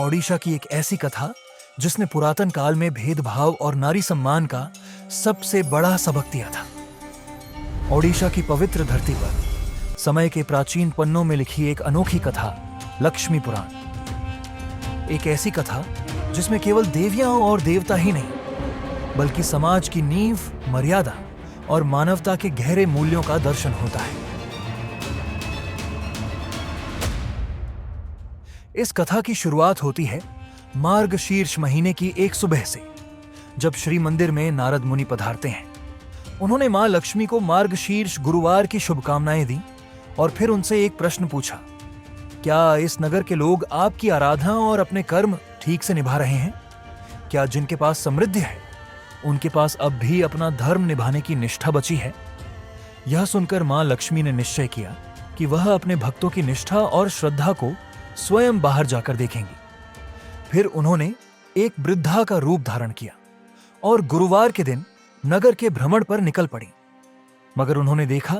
ओडिशा की एक ऐसी कथा जिसने पुरातन काल में भेदभाव और नारी सम्मान का सबसे बड़ा सबक दिया था। ओडिशा की पवित्र धरती पर समय के प्राचीन पन्नों में लिखी एक अनोखी कथा, लक्ष्मी पुराण। एक ऐसी कथा जिसमें केवल देवियां और देवता ही नहीं, बल्कि समाज की नींव, मर्यादा और मानवता के गहरे मूल्यों का दर्शन होता है। इस कथा की शुरुआत होती है मार्गशीर्ष महीने की एक सुबह से, जब श्री मंदिर में नारद मुनि पधारते हैं। उन्होंने मां लक्ष्मी को मार्गशीर्ष गुरुवार की शुभकामनाएं दी और फिर उनसे एक प्रश्न पूछा, क्या इस नगर के लोग आपकी आराधना और अपने कर्म ठीक से निभा रहे हैं? क्या जिनके पास समृद्धि है उनके पास अब भी अपना धर्म निभाने की निष्ठा बची है? यह सुनकर मां लक्ष्मी ने निश्चय किया कि वह अपने भक्तों की निष्ठा और श्रद्धा को स्वयं बाहर जाकर देखेंगी। फिर उन्होंने एक वृद्धा का रूप धारण किया और गुरुवार के दिन नगर के भ्रमण पर निकल पड़ी। मगर उन्होंने देखा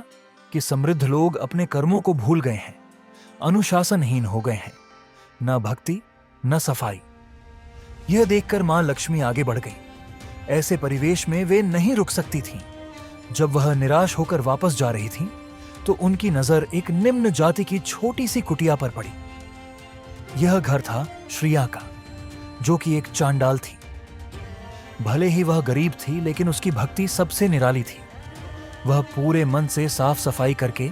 कि समृद्ध लोग अपने कर्मों को भूल गए हैं, अनुशासनहीन हो गए हैं, न भक्ति न सफाई। यह देखकर मां लक्ष्मी आगे बढ़ गई। ऐसे परिवेश में वे नहीं रुक सकती थीं। जब वह निराश होकर वापस जा रही थीं, तो उनकी नजर एक निम्न जाति की छोटी सी कुटिया पर पड़ी। यह घर था श्रिया का, जो कि एक चांडाल थी। भले ही वह गरीब थी, लेकिन उसकी भक्ति सबसे निराली थी। वह पूरे मन से साफ सफाई करके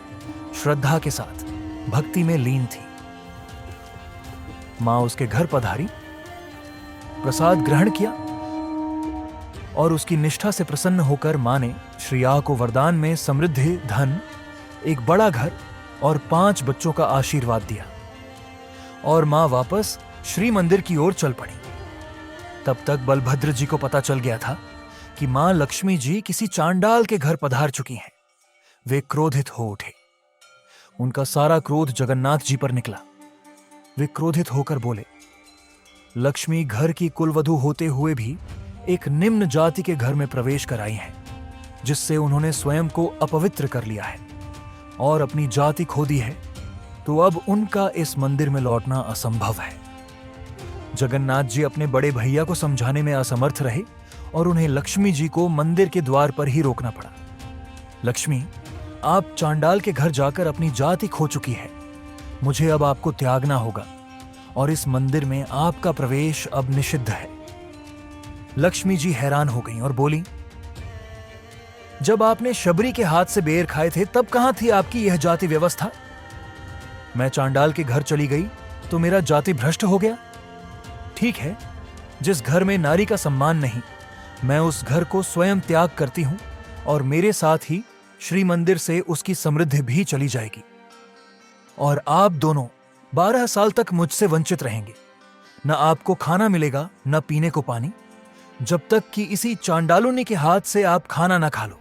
श्रद्धा के साथ भक्ति में लीन थी। मां उसके घर पधारी, प्रसाद ग्रहण किया और उसकी निष्ठा से प्रसन्न होकर मां ने श्रिया को वरदान में समृद्धि, धन, एक बड़ा घर और 5 बच्चों का आशीर्वाद दिया और मां वापस श्री मंदिर की ओर चल पड़ी। तब तक बलभद्र जी को पता चल गया था कि मां लक्ष्मी जी किसी चांडाल के घर पधार चुकी हैं। वे क्रोधित हो उठे। उनका सारा क्रोध जगन्नाथ जी पर निकला। वे क्रोधित होकर बोले, लक्ष्मी घर की कुलवधू होते हुए भी एक निम्न जाति के घर में प्रवेश कर आई हैं, जिससे उन्होंने स्वयं को अपवित्र कर लिया है और अपनी जाति खो दी है, तो अब उनका इस मंदिर में लौटना असंभव है। जगन्नाथ जी अपने बड़े भैया को समझाने में असमर्थ रहे और उन्हें लक्ष्मी जी को मंदिर के द्वार पर ही रोकना पड़ा। लक्ष्मी, आप चांडाल के घर जाकर अपनी जाति खो चुकी है। मुझे अब आपको त्यागना होगा और इस मंदिर में आपका प्रवेश अब निषिद्ध है। लक्ष्मी जी हैरान हो गईं और बोली, जब आपने शबरी के हाथ से बेर खाए थे तब कहां थी आपकी यह जाति व्यवस्था? मैं चांडाल के घर चली गई तो मेरा जाति भ्रष्ट हो गया। ठीक है, जिस घर में नारी का सम्मान नहीं, मैं उस घर को स्वयं त्याग करती हूं और मेरे साथ ही श्री मंदिर से उसकी समृद्धि भी चली जाएगी और आप दोनों 12 साल तक मुझसे वंचित रहेंगे। न आपको खाना मिलेगा न पीने को पानी, जब तक कि इसी चांडालुनी के हाथ से आप खाना न खा लो।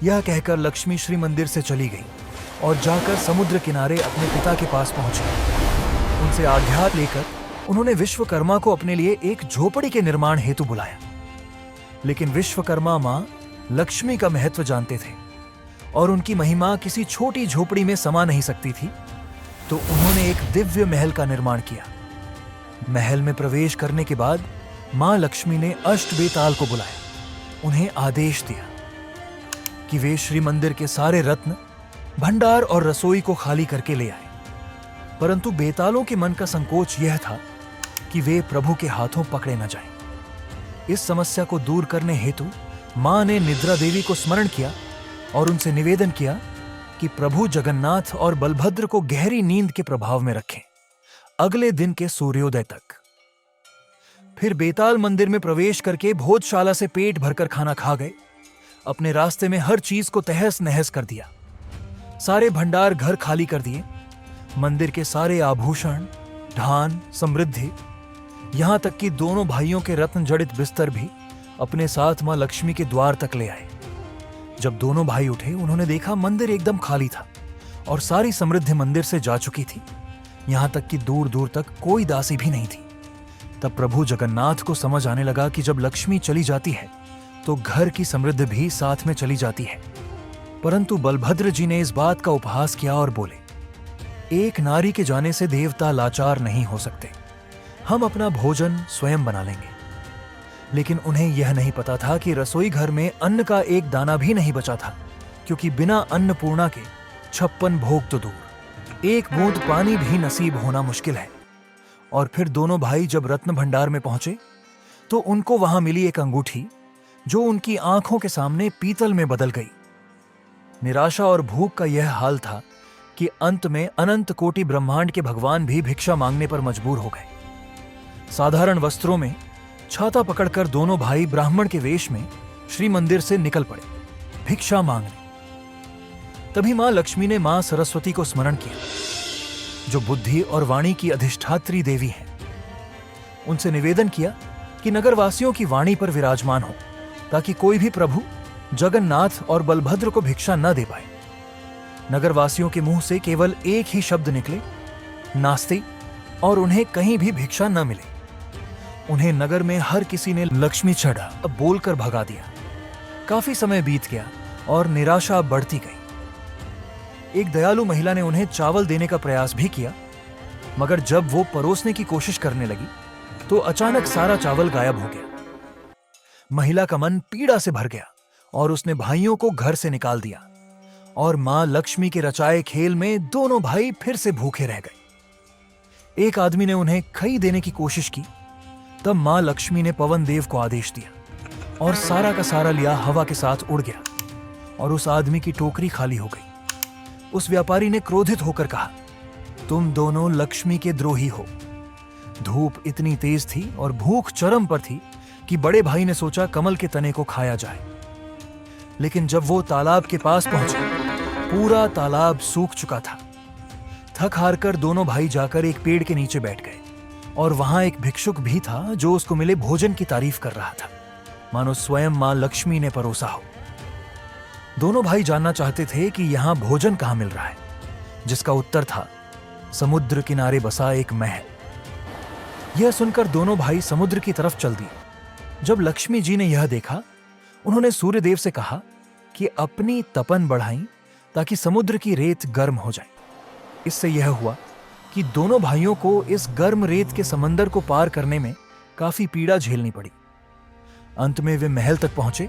यह कहकर लक्ष्मी श्री मंदिर से चली गई और जाकर समुद्र किनारे अपने पिता के पास पहुंची। उनसे आज्ञा लेकर उन्होंने विश्वकर्मा को अपने लिए एक झोपड़ी के निर्माण हेतु बुलाया। लेकिन विश्वकर्मा मां लक्ष्मी का महत्व जानते थे और उनकी महिमा किसी छोटी झोपड़ी में समा नहीं सकती थी, तो उन्होंने एक दिव्य महल का निर्माण किया। महल में प्रवेश करने के बाद मां लक्ष्मी ने अष्टबेताल को बुलाया। उन्हें आदेश दिया कि वे श्री मंदिर के सारे रत्न, भंडार और रसोई को खाली करके ले आए। परंतु बेतालों के मन का संकोच यह था कि वे प्रभु के हाथों पकड़े न जाएं। इस समस्या को दूर करने हेतु मां ने निद्रा देवी को स्मरण किया और उनसे निवेदन किया कि प्रभु जगन्नाथ और बलभद्र को गहरी नींद के प्रभाव में रखें, अगले दिन के सूर्योदय तक। फिर बेताल मंदिर में प्रवेश करके भोजशाला से पेट भरकर खाना खा गए। अपने रास्ते में हर चीज को तहस नहस कर दिया। सारे भंडार घर खाली कर दिए। मंदिर के सारे आभूषण, धान, समृद्धि, यहां तक कि दोनों भाइयों के रत्न जड़ित बिस्तर भी अपने साथ मां लक्ष्मी के द्वार तक ले आए। जब दोनों भाई उठे, उन्होंने देखा मंदिर एकदम खाली था और सारी समृद्धि मंदिर से जा चुकी थी। यहां तक कि दूर दूर तक कोई दासी भी नहीं थी। तब प्रभु जगन्नाथ को समझ आने लगा कि जब लक्ष्मी चली जाती है तो घर की समृद्धि भी साथ में चली जाती है। परंतु बलभद्र जी ने इस बात का उपहास किया और बोले, एक नारी के जाने से देवता लाचार नहीं हो सकते। हम अपना भोजन स्वयं बना लेंगे। लेकिन उन्हें यह नहीं पता था कि रसोई घर में अन्न का एक दाना भी नहीं बचा था, क्योंकि बिना अन्नपूर्णा के 56 भोग तो दूर, एक बूंद पानी भी नसीब होना मुश्किल है। और फिर दोनों भाई जब रत्न भंडार में पहुंचे तो उनको वहां मिली एक अंगूठी जो उनकी आंखों के सामने पीतल में बदल गई। निराशा और भूख का यह हाल था कि अंत में अनंत कोटि ब्रह्मांड के भगवान भी भिक्षा मांगने पर मजबूर हो गए। साधारण वस्त्रों में छाता पकड़कर दोनों भाई ब्राह्मण के वेश में श्री मंदिर से निकल पड़े भिक्षा मांगने। तभी मां लक्ष्मी ने मां सरस्वती को स्मरण किया, जो बुद्धि और वाणी की अधिष्ठात्री देवी है। उनसे निवेदन किया कि नगरवासियों की वाणी पर विराजमान हो, ताकि कोई भी प्रभु जगन्नाथ और बलभद्र को भिक्षा न दे पाए। नगरवासियों के मुंह से केवल एक ही शब्द निकले, नास्ति, और उन्हें कहीं भी भिक्षा न मिले। उन्हें नगर में हर किसी ने लक्ष्मी चढ़ा बोलकर भगा दिया। काफी समय बीत गया और निराशा बढ़ती गई। एक दयालु महिला ने उन्हें चावल देने का प्रयास भी किया, मगर जब वो परोसने की कोशिश करने लगी तो अचानक सारा चावल गायब हो गया। महिला का मन पीड़ा से भर गया और उसने भाइयों को घर से निकाल दिया, और मां लक्ष्मी के रचाए खेल में दोनों भाई फिर से भूखे रह गए। एक आदमी ने उन्हें खई देने की कोशिश की। तब मां लक्ष्मी ने पवन देव को आदेश दिया और सारा का सारा लिया हवा के साथ उड़ गया, और उस आदमी की टोकरी खाली हो गई। उस व्यापारी ने क्रोधित होकर कहा, तुम दोनों लक्ष्मी के द्रोही हो। धूप इतनी तेज थी और भूख चरम पर थी कि बड़े भाई ने सोचा कमल के तने को खाया जाए। लेकिन जब वो तालाब के पास पहुंचे, पूरा तालाब सूख चुका था। थक हार कर दोनों भाई जाकर एक पेड़ के नीचे बैठ गए, और वहां एक भिक्षुक भी था जो उसको मिले भोजन की तारीफ कर रहा था, मानो स्वयं मां लक्ष्मी ने परोसा हो। दोनों भाई जानना चाहते थे कि यहां भोजन कहां मिल रहा है, जिसका उत्तर था समुद्र किनारे बसा एक महल। यह सुनकर दोनों भाई समुद्र की तरफ चल दिए। जब लक्ष्मी जी ने यह देखा, उन्होंने सूर्यदेव से कहा कि अपनी तपन बढ़ाएं ताकि समुद्र की रेत गर्म हो जाए। इससे यह हुआ कि दोनों भाइयों को इस गर्म रेत के समंदर को पार करने में काफी पीड़ा झेलनी पड़ी। अंत में वे महल तक पहुंचे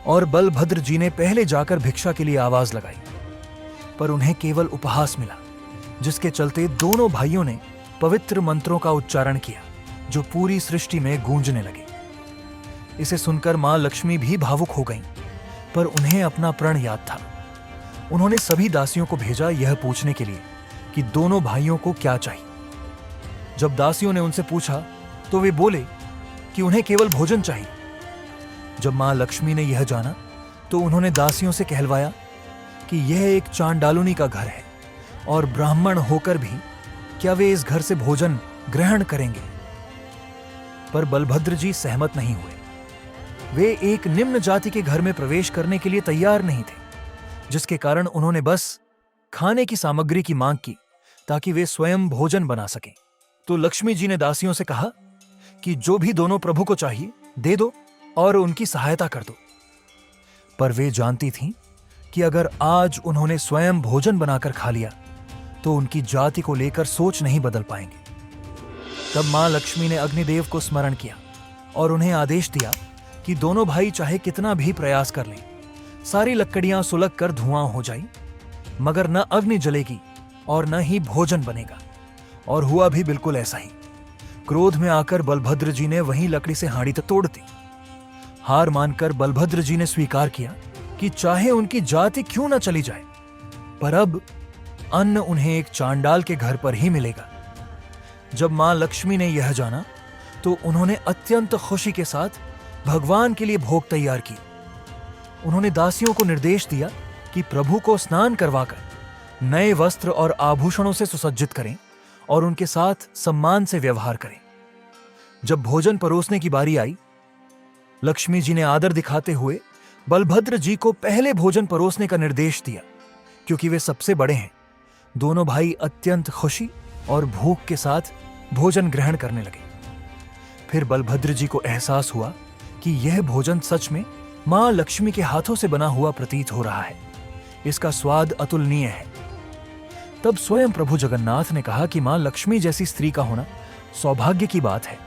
और बलभद्र जी ने पहले जाकर भिक्षा के लिए आवाज लगाई, पर उन्हें केवल उपहास मिला, जिसके चलते दोनों भाइयों ने पवित्र मंत्रों का उच्चारण किया जो पूरी सृष्टि में गूंजने लगे। इसे सुनकर मां लक्ष्मी भी भावुक हो गईं, पर उन्हें अपना प्रण याद था। उन्होंने सभी दासियों को भेजा यह पूछने के लिए कि दोनों भाइयों को क्या चाहिए। जब दासियों ने उनसे पूछा तो वे बोले कि उन्हें केवल भोजन चाहिए। जब मां लक्ष्मी ने यह जाना तो उन्होंने दासियों से कहलवाया कि यह एक चांडालुनी का घर है, और ब्राह्मण होकर भी क्या वे इस घर से भोजन ग्रहण करेंगे। पर बलभद्र जी सहमत नहीं हुए। वे एक निम्न जाति के घर में प्रवेश करने के लिए तैयार नहीं थे, जिसके कारण उन्होंने बस खाने की सामग्री की मांग की ताकि वे स्वयं भोजन बना सकें। तो लक्ष्मी जी ने दासियों से कहा कि जो भी दोनों प्रभु को चाहिए दे दो और उनकी सहायता कर दो। पर वे जानती थीं कि अगर आज उन्होंने स्वयं भोजन बनाकर खा लिया तो उनकी जाति को लेकर सोच नहीं बदल पाएंगे। तब मां लक्ष्मी ने अग्निदेव को स्मरण किया और उन्हें आदेश दिया कि दोनों भाई चाहे कितना भी प्रयास कर लें, सारी लकड़ियां सुलग कर धुआं हो जाएं, मगर न अग्नि जलेगी और न ही भोजन बनेगा। और हुआ भी बिल्कुल ऐसा ही। क्रोध में आकर बलभद्र जी ने वहीं लकड़ी से हांडी तक तोड़ दी। हार मानकर बलभद्र जी ने स्वीकार किया कि चाहे उनकी जाति क्यों न चली जाए, पर अब अन्न उन्हें एक चांडाल के घर पर ही मिलेगा। जब मां लक्ष्मी ने यह जाना तो उन्होंने अत्यंत खुशी के साथ भगवान के लिए भोग तैयार की। उन्होंने दासियों को निर्देश दिया कि प्रभु को स्नान करवाकर नए वस्त्र और आभूषणों से सुसज्जित करें और उनके साथ सम्मान से व्यवहार करें। जब भोजन परोसने की बारी आई, लक्ष्मी जी ने आदर दिखाते हुए बलभद्र जी को पहले भोजन परोसने का निर्देश दिया, क्योंकि वे सबसे बड़े हैं। दोनों भाई अत्यंत खुशी और भूख के साथ भोजन ग्रहण करने लगे। फिर बलभद्र जी को एहसास हुआ कि यह भोजन सच में मां लक्ष्मी के हाथों से बना हुआ प्रतीत हो रहा है। इसका स्वाद अतुलनीय है। तब स्वयं प्रभु जगन्नाथ ने कहा कि मां लक्ष्मी जैसी स्त्री का होना सौभाग्य की बात है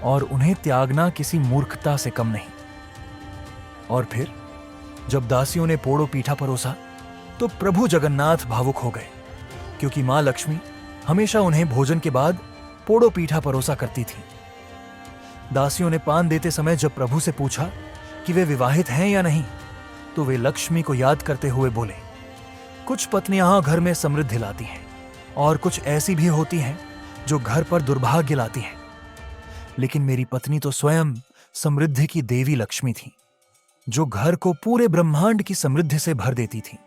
और उन्हें त्यागना किसी मूर्खता से कम नहीं। और फिर जब दासियों ने पोड़ो पीठा परोसा तो प्रभु जगन्नाथ भावुक हो गए, क्योंकि मां लक्ष्मी हमेशा उन्हें भोजन के बाद पोड़ो पीठा परोसा करती थी। दासियों ने पान देते समय जब प्रभु से पूछा कि वे विवाहित हैं या नहीं, तो वे लक्ष्मी को याद करते हुए बोले, कुछ पत्नियां घर में समृद्धि लाती हैं और कुछ ऐसी भी होती हैं जो घर पर दुर्भाग्य लाती हैं, लेकिन मेरी पत्नी तो स्वयं समृद्धि की देवी लक्ष्मी थी, जो घर को पूरे ब्रह्मांड की समृद्धि से भर देती थी।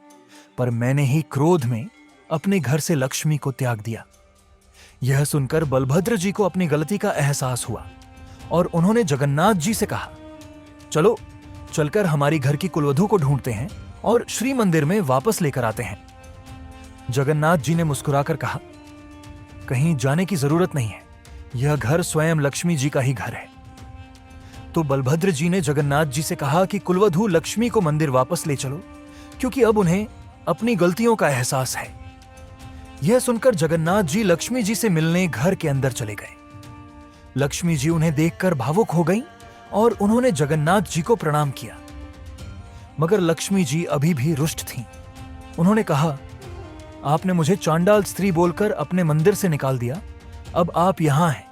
पर मैंने ही क्रोध में अपने घर से लक्ष्मी को त्याग दिया। यह सुनकर बलभद्र जी को अपनी गलती का एहसास हुआ और उन्होंने जगन्नाथ जी से कहा, चलो चलकर हमारी घर की कुलवधू को ढूंढते हैं और श्री मंदिर में वापस लेकर आते हैं। जगन्नाथ जी ने मुस्कुराकर कहा, कहीं जाने की जरूरत नहीं है, यह घर स्वयं लक्ष्मी जी का ही घर है। तो बलभद्र जी ने जगन्नाथ जी से कहा कि कुलवधू लक्ष्मी को मंदिर वापस ले चलो, क्योंकि अब उन्हें अपनी गलतियों का एहसास है। यह सुनकर जगन्नाथ जी लक्ष्मी जी से मिलने घर के अंदर चले गए। लक्ष्मी जी उन्हें देखकर भावुक हो गईं और उन्होंने जगन्नाथ जी को प्रणाम किया, मगर लक्ष्मी जी अभी भी रुष्ट थीं। उन्होंने कहा, आपने मुझे चांडाल स्त्री बोलकर अपने मंदिर से निकाल दिया, अब आप यहां हैं।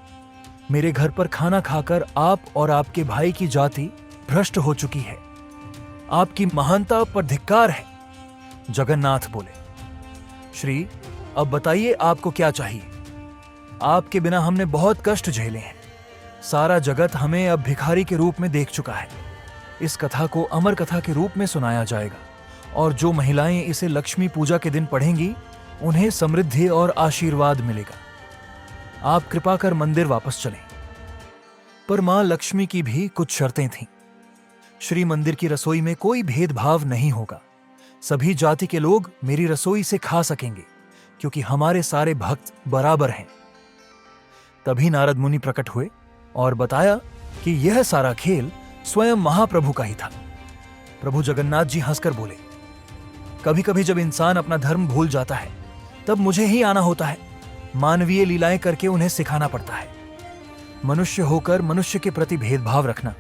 मेरे घर पर खाना खाकर आप और आपके भाई की जाति भ्रष्ट हो चुकी है। आपकी महानता पर धिक्कार है। जगन्नाथ बोले, श्री, अब बताइए आपको क्या चाहिए। आपके बिना हमने बहुत कष्ट झेले हैं। सारा जगत हमें अब भिखारी के रूप में देख चुका है। इस कथा को अमर कथा के रूप में सुनाया जाएगा और जो महिलाएं इसे लक्ष्मी पूजा के दिन पढ़ेंगी उन्हें समृद्धि और आशीर्वाद मिलेगा। आप कृपा कर मंदिर वापस चलें। पर मां लक्ष्मी की भी कुछ शर्तें थीं। श्री मंदिर की रसोई में कोई भेदभाव नहीं होगा। सभी जाति के लोग मेरी रसोई से खा सकेंगे, क्योंकि हमारे सारे भक्त बराबर हैं। तभी नारद मुनि प्रकट हुए और बताया कि यह सारा खेल स्वयं महाप्रभु का ही था। प्रभु जगन्नाथ जी हंसकर बोले, कभी कभी जब इंसान अपना धर्म भूल जाता है तब मुझे ही आना होता है। मानवीय लीलाएं करके उन्हें सिखाना पड़ता है। मनुष्य होकर मनुष्य के प्रति भेदभाव रखना,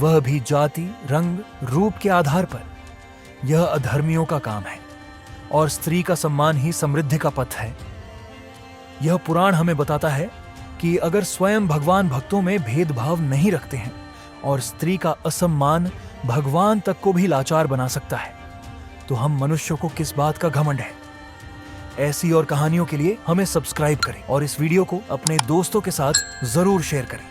वह भी जाति, रंग, रूप के आधार पर, यह अधर्मियों का काम है और स्त्री का सम्मान ही समृद्धि का पथ है। यह पुराण हमें बताता है कि अगर स्वयं भगवान भक्तों में भेदभाव नहीं रखते हैं और स्त्री का असम्मान भगवान तक को भी लाचार बना सकता है, तो हम मनुष्यों को किस बात का घमंड है। ऐसी और कहानियों के लिए हमें सब्सक्राइब करें और इस वीडियो को अपने दोस्तों के साथ जरूर शेयर करें।